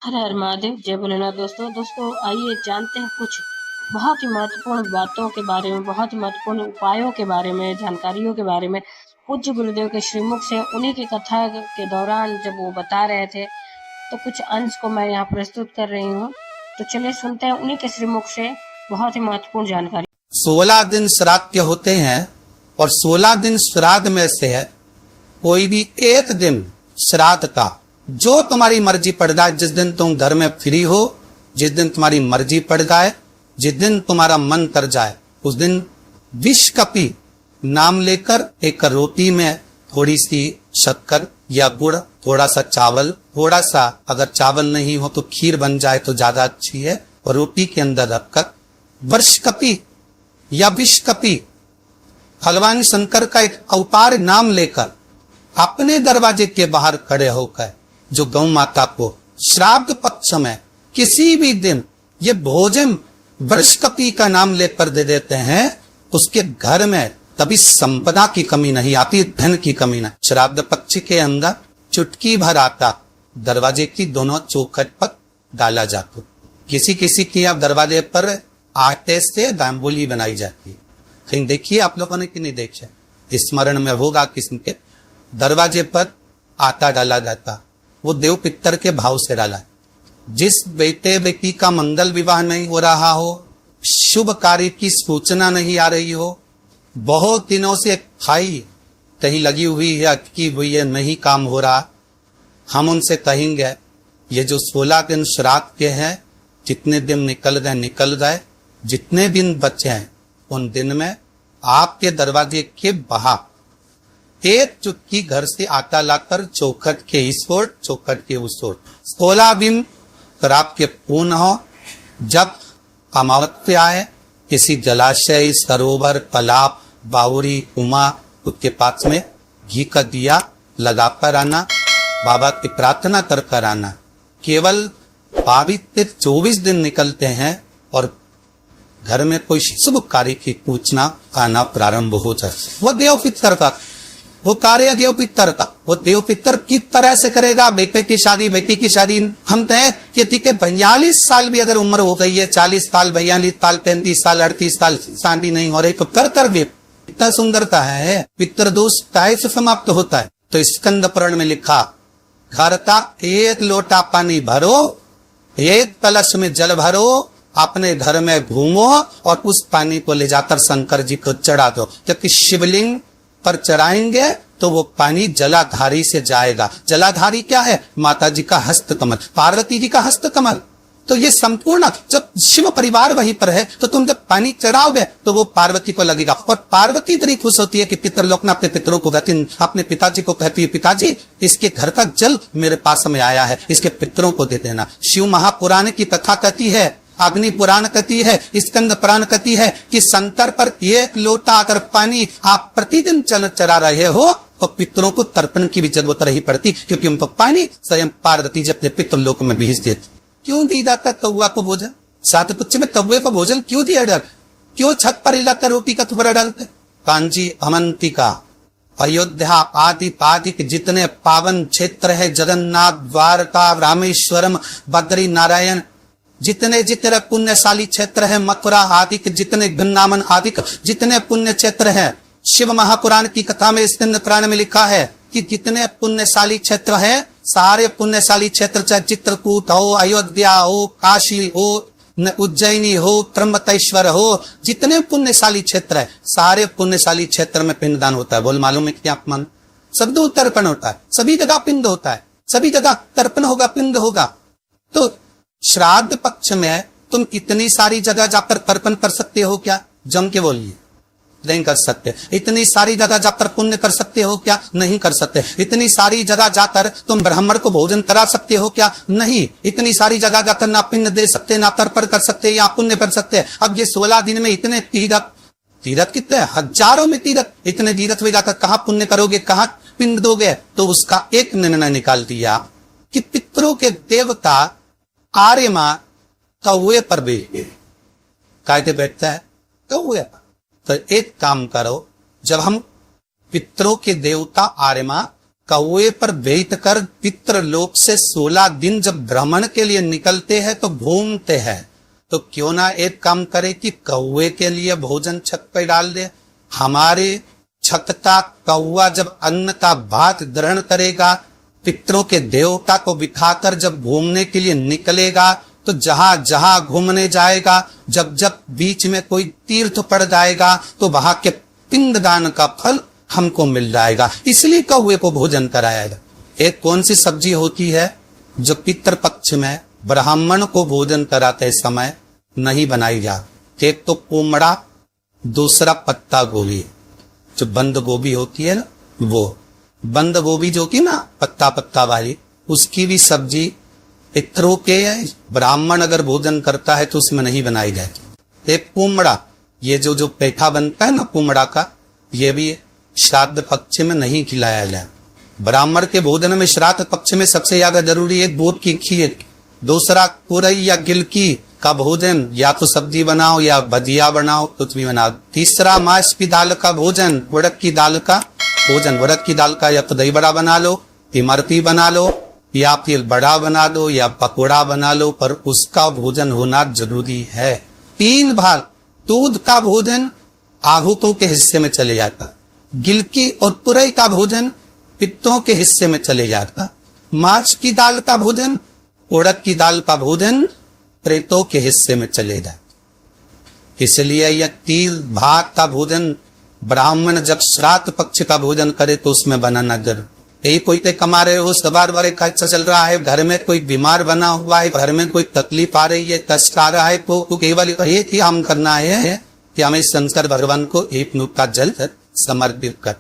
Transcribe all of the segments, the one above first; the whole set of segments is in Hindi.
हर हर महादेव, जय भोलेनाथ। दोस्तों आइए जानते हैं कुछ बहुत ही महत्वपूर्ण बातों के बारे में, बहुत ही महत्वपूर्ण उपायों के बारे में, जानकारियों के बारे में। पूज्य गुरुदेव के श्रीमुख से उन्हीं की कथा के दौरान जब वो बता रहे थे, तो कुछ अंश को मैं यहाँ प्रस्तुत कर रही हूँ। तो चलिए सुनते हैं उन्हीं के श्रीमुख से बहुत ही महत्वपूर्ण जानकारी। 16 दिन श्राद्ध के होते हैं और 16 दिन श्राद्ध में से है कोई भी एक दिन श्राद्ध का जो तुम्हारी मर्जी पड़ जाए, जिस दिन तुम घर में फ्री हो, जिस दिन तुम्हारी मर्जी पड़ जाए, जिस दिन तुम्हारा मन कर जाए, उस दिन विष कपि नाम लेकर एक रोटी में थोड़ी सी शक्कर या गुड़, थोड़ा सा चावल, थोड़ा सा अगर चावल नहीं हो तो खीर बन जाए तो ज्यादा अच्छी है, और रोटी के अंदर रखकर वर्ष कपि या विष कपि भगवान शंकर का एक अवतार नाम लेकर अपने दरवाजे के बाहर खड़े होकर जो गौ माता को श्राद्ध पक्ष में किसी भी दिन ये भोजन वर्ष कपि का नाम लेकर दे देते हैं, उसके घर में तभी संपदा की कमी नहीं आती, धन की कमी नहीं। श्राद्ध पक्ष के अंदर चुटकी भर आटा दरवाजे की दोनों चौखट पर डाला जाता। किसी किसी की अब दरवाजे पर आटे से दाम्बोली बनाई जाती है, कहीं देखिए आप लोगों ने कि नहीं देखा, स्मरण में होगा किसी के दरवाजे पर आटा डाला जाता, वो देव पितर के भाव से डाला है। जिस बेटी का मंगल विवाह नहीं हो रहा हो, शुभ कार्य की सूचना नहीं आ रही हो, बहुत दिनों से खाई कहीं लगी हुई है कि वो ये नहीं काम हो रहा, हम उनसे कहेंगे ये जो 16 दिन श्राद्ध के हैं, जितने दिन निकल गए, जितने दिन बचे हैं उन दिन में आपके दरवाजे के बाहर एक चुटकी घर से आटा लाकर चौखट के इस ओर चौखट के उस ओर 16 दिन पर आपके पूर्ण हो। जब अमावस्या आए, किसी जलाशय, सरोवर, तालाब, बावरी, कुआं उसके पास में घी का दिया लगाकर आना, बाबा की प्रार्थना कर आना। केवल पवित्र 24 दिन निकलते हैं और घर में कोई शुभ कार्य की सूचना आना प्रारंभ हो जाए। वो देव पितर का वो कार्य देव पितर का, वो देव पितर किस तरह से करेगा। बेटे की शादी, बेटी की शादी, हम कहें कि ठीक है 42 साल भी अगर उम्र हो गई है, 40 साल, 42 साल, 35 साल, 38 साल शादी नहीं हो रही, तो कर भी इतना सुंदरता है, पितर दोष काय से समाप्त होता है। तो स्कंद पुराण में लिखा, घर का एक लोटा पानी भरो, एक कलश में जल भरो, अपने घर में घूमो और उस पानी को ले जाकर शंकर जी को चढ़ा दो, क्योंकि शिवलिंग पर चढ़ाएंगे तो वो पानी जलाधारी से जाएगा। जलाधारी क्या है? माता जी का हस्त कमल, पार्वती जी का हस्त कमल। तो ये संपूर्ण जब शिव परिवार वहीं पर है, तो तुम जब पानी चढ़ाओगे तो वो पार्वती को लगेगा, और पार्वती इतनी खुश होती है कि पितरलोक अपने पितरों को कहती, अपने पिताजी को कहती है, पिताजी इसके घर का जल मेरे पास में आया है, इसके पितरों को दे देना। शिव महापुराण की कथा कहती है, अग्नि पुराण कहती है, स्कंद पुराण कहती है कि शंकर पर एक लोटा अगर पानी आप प्रतिदिन चढ़ा रहे हो तो पितरों को तर्पण की भी जरूरत नहीं पड़ती, क्योंकि उनको पानी स्वयं पार्वती जी अपने पितरलोक में भेज देती। क्यों दी जाता कौआ को भोजन? सात पुच्छ में कौए को भोजन क्यों दिया डर? क्यों छत पर इलाकर रोटी का टुकड़ा डालते? कांची, अवंतिका, अयोध्या आदि पादि के जितने पावन क्षेत्र है, जगन्नाथ, द्वारका, रामेश्वरम, बद्री नारायण, जितने जितने पुण्यशाली क्षेत्र है, मथुरा आदि के जितने वृंदावन आदि के जितने पुण्य क्षेत्र है, शिव महापुराण की कथा में, स्कंद पुराण में लिखा है कि जितने पुण्यशाली क्षेत्र है, सारे पुण्यशाली क्षेत्र, चाहे चित्रकूट हो, अयोध्या हो, काशी हो, उज्जैनी हो, त्र्यंबकेश्वर हो, जितने पुण्यशाली क्षेत्र है, सारे पुण्यशाली क्षेत्र में पिंडदान होता है। बोल मालूम है क्या? अपमान सब दो तर्पण होता है, सभी जगह पिंड होता है, सभी जगह तर्पण होगा, पिंड होगा। तो श्राद्ध पक्ष में तुम इतनी सारी जगह जाकर तर्पण कर सकते हो क्या? जम के बोलिए, नहीं कर सकते। इतनी सारी जगह जाकर पुण्य कर सकते हो क्या? नहीं कर सकते। इतनी सारी जगह जाकर तुम ब्राह्मण को भोजन करा सकते हो क्या? नहीं। इतनी सारी जगह जाकर ना पिंड दे सकते, ना तर्पण कर सकते, या पुण्य कर सकते। अब ये 16 दिन में इतने तीरथ कितने हजारों में तीरथ, इतने तीरथ में जाकर कहाँ पुण्य करोगे, कहाँ पिंड दोगे? तो उसका एक निर्णय निकाल दिया कि पितरों के देवता आर्यमा कौए पर कायदे बैठता है, कौए पर। तो एक काम करो, जब हम पितरों के देवता आर्यमा कौवे पर बैठकर पितृलोक से 16 दिन जब भ्रमण के लिए निकलते हैं तो घूमते हैं, तो क्यों ना एक काम करे कि कौवे के लिए भोजन छत पर डाल दे। हमारे छत का कौवा जब अन्न का भात ग्रहण करेगा, पितरों के देवता को बिठाकर जब घूमने के लिए निकलेगा, तो जहां जहां घूमने जाएगा, जब जब बीच में कोई तीर्थ पड़ जाएगा, तो वहां के पिंडदान का फल हमको मिल जाएगा। इसलिए कौवे को भोजन कराया जाए। एक कौन सी सब्जी होती है जो पितृ पक्ष में ब्राह्मण को भोजन कराते समय नहीं बनाई जाती? एक तो कोमड़ा, दूसरा पत्ता गोभी, जो बंद गोभी होती है ना, वो बंद गोभी जो की ना पत्ता पत्ता वाली, उसकी भी सब्जी पितरों के ब्राह्मण अगर भोजन करता है तो उसमें नहीं बनाई जाती। एक कुमड़ा, ये जो पेठा बनता है ना कुमड़ा का, ये भी श्राद्ध पक्ष में नहीं खिलाया जाए। ब्राह्मण के भोजन में श्राद्ध पक्ष में सबसे ज्यादा जरूरी है दूध की खीर, दूसरा कुरई या गिलकी का भोजन, या तो सब्जी बनाओ या भजिया बनाओ, कुछ भी बनाओ। तीसरा मांस की दाल का भोजन, उड़द की दाल का भोजन, उड़द की दाल का या तो दही बड़ा बना लो, इमरती बना लो, या फिर बड़ा बना दो, या पकौड़ा बना लो, पर उसका भोजन होना जरूरी है। 3 भाग दूध का भोजन आहुतों के हिस्से में चले जाता, गिलकी और तुरई का भोजन पित्तों के हिस्से में चले जाता, मांस की दाल का भोजन, उड़द की दाल का भोजन प्रेतों के हिस्से में चले जाता। इसलिए यह 3 भाग का भोजन ब्राह्मण जब श्राद्ध पक्ष का भोजन करे तो उसमें बनाना जरूर। यही कोई तो कमा रहे हो, सवार वारे का चल रहा है, घर में कोई बीमार बना हुआ है, घर में कोई तकलीफ आ रही है, कष्ट आ रहा है, तो केवल ये ही हम करना है कि हमें शंकर भगवान को एक नूक का जल समर्पित कर।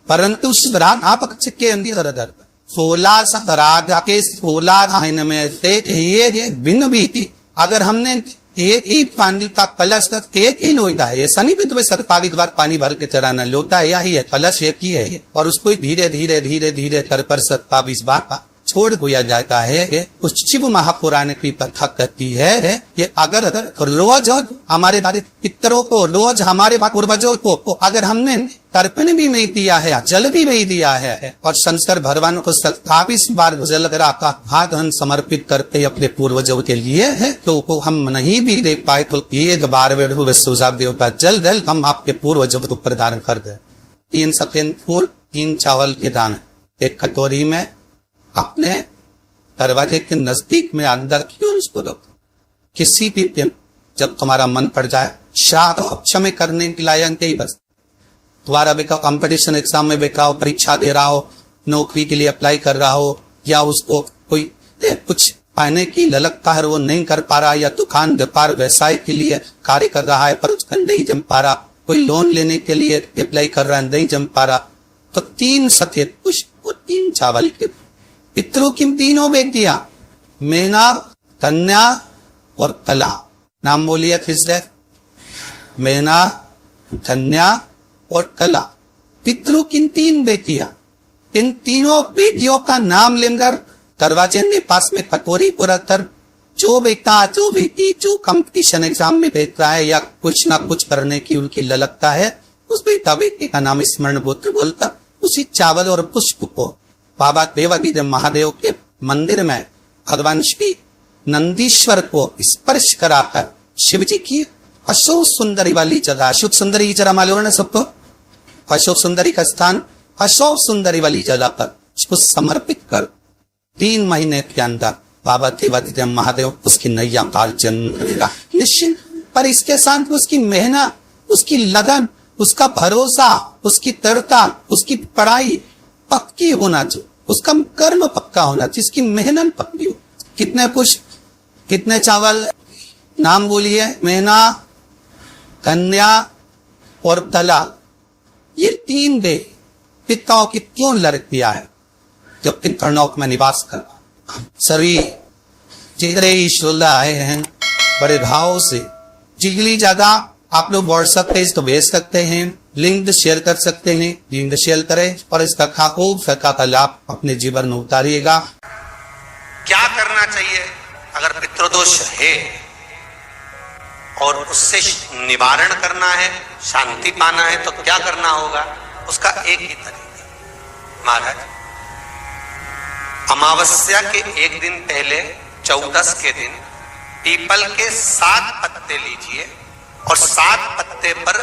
परंतु श्राद्ध पक्ष के अंदर 16 श्राद्ध के 16 महीने में से ये भिन्न भी थी। अगर हमने एक ही पानी का कलश तक एक ही लोटा है, ऐसा नहीं भी तुम्हें 27 बार पानी भर के चढ़ाना, लोटा है यही है, कलश एक ही है, और उसको धीरे धीरे धीरे धीरे कर पर 27 बार छोड़ दिया जाता है। उस शिव महापुराण की कथा कहती है कि अगर रोज हमारे पितरों को, रोज हमारे पूर्वजों को अगर हमने तर्पण भी नहीं दिया है, जल भी नहीं दिया है, और शंकर भगवान को 27 बार जल का हाथ समर्पित करते अपने पूर्वजों के लिए है, तो हम नहीं भी दे पाए तो एक बार सुझाव देवता जल हम आपके पूर्वजों को प्रदान कर दे। 3 सफेद फूल, 3 चावल के दाने एक कटोरी में अपने दरवाजे के नजदीक में अंदर क्यों उसको रखो। किसी भी दिन जब तुम्हारा मन पड़ जाए, श्राद्ध पक्ष में करने के लायक ही बस तुम्हारा बेटा कंपटीशन एग्जाम में बेटा परीक्षा दे रहा हो, नौकरी के लिए अप्लाई कर रहा हो, या उसको कोई कुछ पाने की ललकता है वो नहीं कर पा रहा, या दुकान व्यापार व्यवसाय के लिए कार्य कर रहा है पर उसका नहीं जम पा रहा, कोई लोन लेने के लिए अप्लाई कर रहा है नहीं जम पा रहा, तो 3 सफेद पुष्प और 3 चावल के पितरों की 3 बेटियां मैना, कन्या और कला, नाम बोलिए फिर से, मैना, कन्या और कला, पितरों की 3 बेटियां। इन 3 बेटियों का नाम लेकर दरवाजे के पास में कटोरी पूरा कर, जो बेटा जो बेटी जो कंपटीशन एग्जाम में बैठ रहा है या कुछ ना कुछ करने की उनकी ललकता है, उस बेटा बेटी का नाम स्मरण बोलता बोलता उसी चावल और पुष्प को बाबा देवादिदेव महादेव के मंदिर में भगवान श्री नंदीश्वर को स्पर्श कराकर शिव जी की अशोक सुंदरी वाली जगह, अशोक सुंदरी की जगह मालूम है ना सबको, अशोक सुंदरी का स्थान अशोक सुंदरी वाली जगह पर उसको समर्पित कर 3 महीने के अंदर बाबा देवादिदेव महादेव उसकी नैया काल जन्म करेगा निश्चित। पर इसके साथ उसकी मेहनत, उसकी लगन, उसका भरोसा, उसकी दृढ़ता, उसकी पढ़ाई पक्की होना चाहिए, उसका कर्म पक्का होना चाहिए, इसकी मेहनत पक्की हो। कितने पुष्प, कितने चावल, नाम बोलिए, मैना, कन्या और कला, ये 3 दे पिताओं की क्यों लड़कियां है जो पितरलोक में निवास कर सभी जिगरे ईश्वर आए हैं बड़े भाव से। जिगली जगह आप लोग व्हाट्सएप पेज तो भेज सकते हैं, लिंक शेयर कर सकते हैं, लिंक शेयर करें और इस कथा को सका का लाभ अपने जीवन में उतारिएगा। क्या करना चाहिए अगर पितृदोष है और उससे निवारण करना है, शांति पाना है, तो क्या करना होगा? उसका एक ही तरीका महाराज, अमावस्या के एक दिन पहले 14 के दिन पीपल के 7 पत्ते लीजिए और 7 पत्ते पर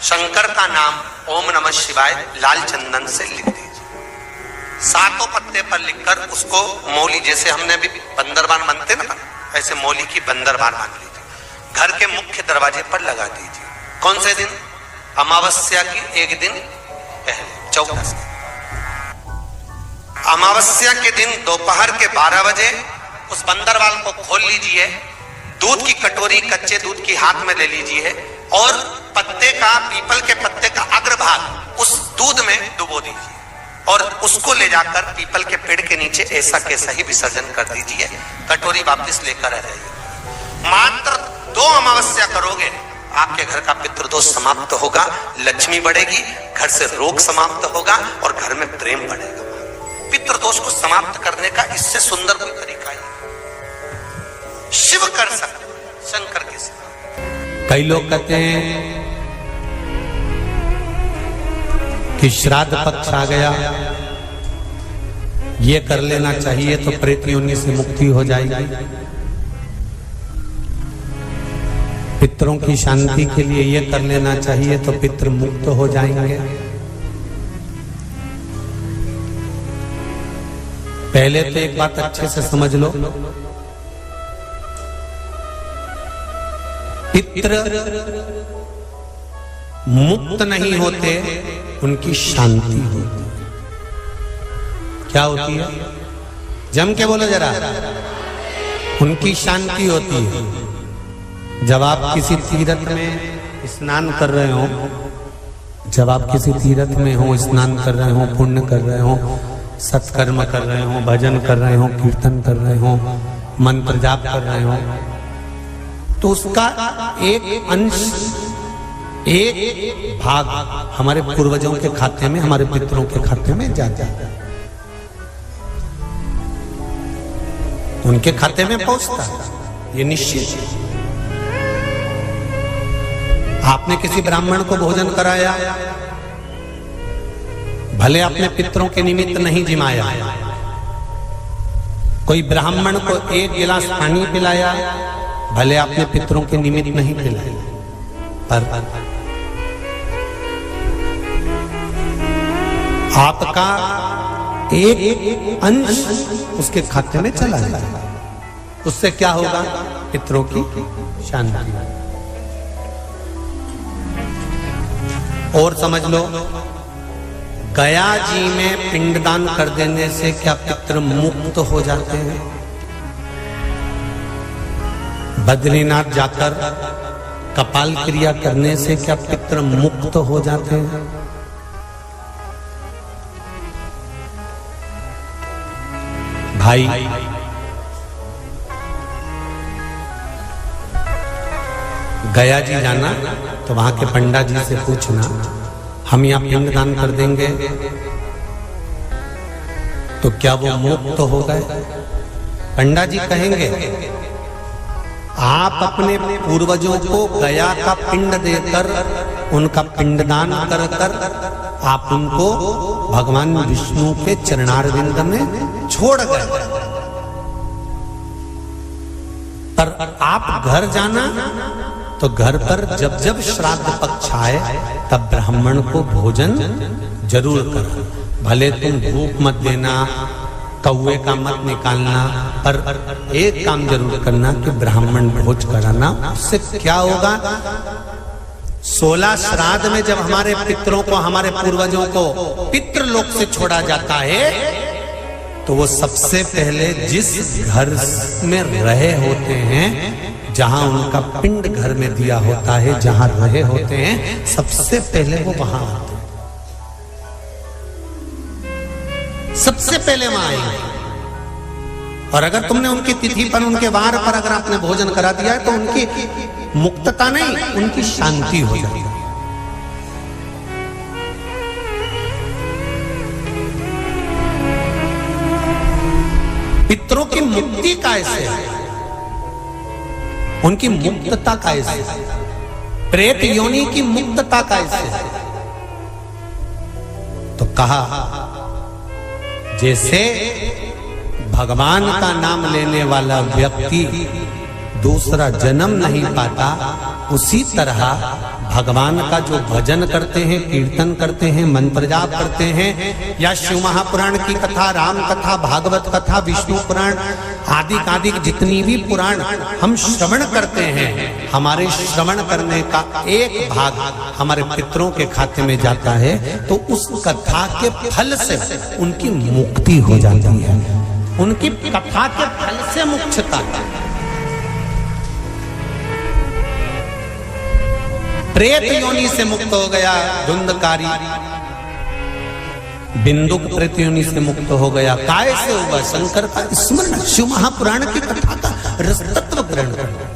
शंकर का नाम ओम नमः शिवाय लाल चंदन से लिख दीजिए। 7 पत्ते पर लिखकर उसको मौली, जैसे हमने भी बंदरबान बनते ना, ऐसे मौली की बंदरबान मान लीजिए, घर के मुख्य दरवाजे पर लगा दीजिए। कौन से दिन? अमावस्या की एक दिन पहले 14। अमावस्या के दिन दोपहर के 12 बजे उस बंदरवाल को खोल लीजिए, दूध की कटोरी कच्चे दूध की हाथ में ले लीजिए और पत्ते का, पीपल के पत्ते का अग्रभाग उस दूध में डुबो दीजिए और उसको ले जाकर पीपल के पेड़ के नीचे ऐसा कैसा ही विसर्जन कर दीजिए। कटोरी वापस लेकर आ जाइए। मात्र 2 अमावस्या करोगे, आपके घर का पितृदोष समाप्त होगा, लक्ष्मी बढ़ेगी, घर से रोग समाप्त होगा और घर में प्रेम बढ़ेगा। पितृदोष को समाप्त करने का इससे सुंदर कोई तरीका ही शिव कर सकते, शंकर के साथ। कई लोग कहते हैं कि श्राद्ध पक्ष आ गया, ये कर लेना चाहिए तो प्रेत योनि से मुक्ति हो जाएगी। पितरों की शांति के लिए ये कर लेना चाहिए तो पितृ मुक्त हो जाएंगे। पहले तो एक बात अच्छे से समझ लो, पितृ मुक्त नहीं होते, उनकी शांति होती। क्या होती है? जम के बोलो जरा। उनकी शांति होती है। जब आप किसी तीर्थ में स्नान कर रहे हो, जब आप किसी तीर्थ में हो, स्नान कर रहे हो, पुण्य कर रहे हो, सत्कर्म कर रहे हो, भजन कर रहे हो, कीर्तन कर रहे हो, मंत्र जाप कर रहे हो, तो उसका एक अंश, एक भाग हमारे पूर्वजों के खाते में, हमारे पितरों के खाते में जाता है, उनके खाते में पहुंचता है, ये निश्चित है। आपने किसी ब्राह्मण को भोजन कराया, भले अपने पितरों के निमित्त नहीं जिमाया, कोई ब्राह्मण को 1 गिलास पानी पिलाया, भले अपने पितरों के निमित्त नहीं पिलाया, पर आपका एक अंश उसके खाते में चला जाएगा। उससे क्या होगा? पितरों की शांति। और समझ लो, गया जी में पिंडदान कर देने से क्या पितृ मुक्त हो जाते हैं? बद्रीनाथ जाकर कपाल क्रिया करने से क्या पितृ मुक्त हो जाते हैं? भाई, गया जी जाना तो वहां के पंडा जी से पूछना, हम यहाँ पिंडदान कर देंगे तो क्या वो मुक्त हो गए? पंडा जी कहेंगे, आप अपने पूर्वजों को गया का पिंड देकर, उनका पिंडदान कर कर आप उनको भगवान विष्णु के चरणारविंद में छोड़ गए, पर आप घर जाना तो घर पर जब जब श्राद्ध पक्ष आए तब ब्राह्मण को भोजन जरूर करना। भले तुम भूख मत देना, कौवे का मत निकालना, पर एक काम जरूर करना कि ब्राह्मण भोज कराना। उससे क्या होगा? 16 श्राद्ध में जब हमारे पितरों को, हमारे पूर्वजों को पितृलोक से छोड़ा जाता है, तो वो सबसे पहले जिस घर में रहे होते हैं, जहां उनका पिंड घर में दिया होता है, जहां रहे होते हैं, सबसे पहले वो वहां आते हैं, सबसे पहले वहां आएंगे। और अगर तुमने उनकी तिथि पर, उनके वार पर अगर आपने भोजन करा दिया है, तो उनकी मुक्तता नहीं, उनकी शांति हो जाएगी। पितरों की मुक्ति कैसे है? उनकी मुक्तता कैसे है? प्रेत योनि की मुक्तता कैसे है? तो कहा, जैसे भगवान का नाम लेने वाला व्यक्ति दूसरा जन्म नहीं पाता, उसी तरह भगवान का जो भजन करते हैं, कीर्तन करते हैं, मंत्र जाप करते हैं, या शिव महापुराण की कथा, राम कथा, भागवत कथा, विष्णु पुराण आदि जितनी भी पुराण हम श्रवण करते हैं, हमारे श्रवण करने का एक भाग हमारे पितरों के खाते में जाता है, तो उस कथा के फल से उनकी मुक्ति हो जाती है, उनकी कथा के फल से मुक्तता। प्रेत योनि से मुक्त हो गया धुंधकारी, बिंदुक प्रेत योनि से मुक्त हो गया, काय से हुआ? शंकर का स्मरण, शिव महापुराण की कथा का रसतत्व ग्रहण करना,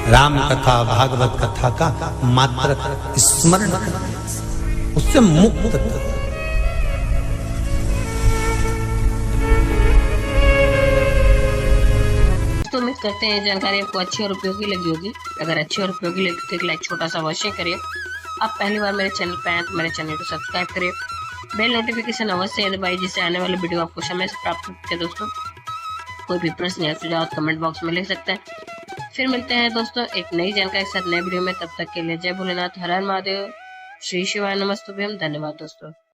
राम कथा, भागवत कथा का मात्र स्मरण करना, उससे मुक्त। तो उम्मीद करते हैं जानकारी आपको अच्छी और उपयोगी लगी होगी। अगर अच्छी और उपयोगी लगी तो एक लाइक छोटा सा अवश्य करिए। आप पहली बार मेरे चैनल पे आए तो मेरे चैनल को सब्सक्राइब करिए, बेल नोटिफिकेशन अवश्य दबाइए, जिससे आने वाले वीडियो आपको समय से प्राप्त होते हैं। दोस्तों कोई भी प्रश्न या सुझाव कमेंट बॉक्स में लिख सकते हैं। फिर मिलते हैं दोस्तों एक नई जानकारी के साथ नए वीडियो में। तब तक के लिए जय भोलेनाथ, हर हर महादेव, श्री शिवाय नमस्तुभ्यम। धन्यवाद दोस्तों।